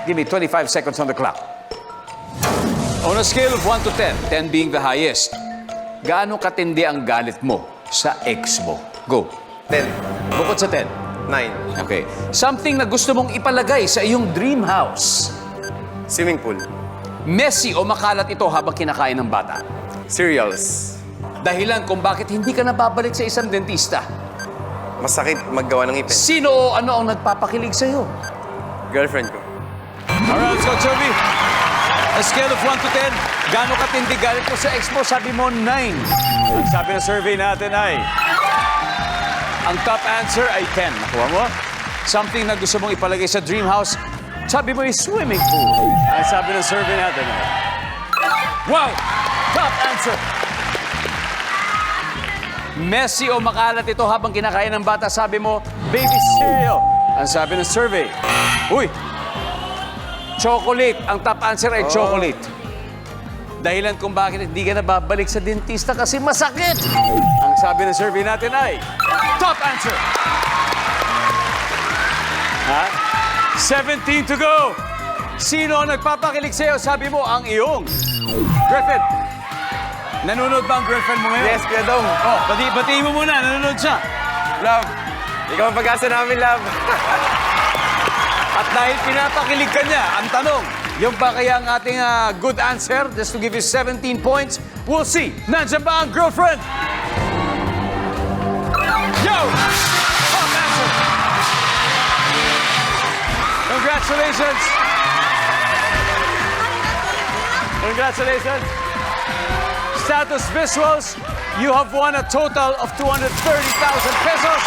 Give me 25 seconds on the clock. On a scale of 1 to 10, 10 being the highest, gaano katindi ang galit mo sa ex mo? Go. 10. Bukod sa 10. 9. Okay. Something na gusto mong ipalagay sa iyong dream house. Swimming pool. Messy o makalat ito habang kinakain ng bata. Cereals. Dahilan kung bakit hindi ka nababalik sa isang dentista. Masakit maggawa ng ngipin. Sino o ano ang nagpapakilig sa'yo? Girlfriend ko. Alright, let's go, Jovi. A scale of 1 to 10, gaano katindi galit mo sa ex mo? Sabi mo, 9. Ang sabi ng survey natin ay... Ang top answer ay 10. Nakuha mo? Something na gusto mong ipalagay sa dream house, sabi mo ay swimming pool. Ang sabi ng survey natin ay... Wow! Top answer! Messy o makalat ito habang kinakain ng bata, sabi mo, baby cereal. Ang sabi ng survey, uy, chocolate. Ang top answer ay chocolate. Dahilan kung bakit hindi ka nababalik sa dentista kasi masakit. Ang sabi ng survey natin ay, top answer. Ha? 17 to go. Sino ang nagpapakilig sa'yo? Sabi mo, ang iyong girlfriend. Nanonood ba ang girlfriend mo ngayon? Yes, Kuya Dong. Oh, batiin mo muna. Nanonood siya. Love. Ikaw ang pag-asa namin, love. At dahil pinapakilig ka niya, ang tanong, yung ba kaya ang ating good answer? Just to give you 17 points. We'll see. Nandiyan ba ang girlfriend? Yo! Top answer! Congratulations! Congratulations! Status Visuals, you have won a total of 230,000 pesos.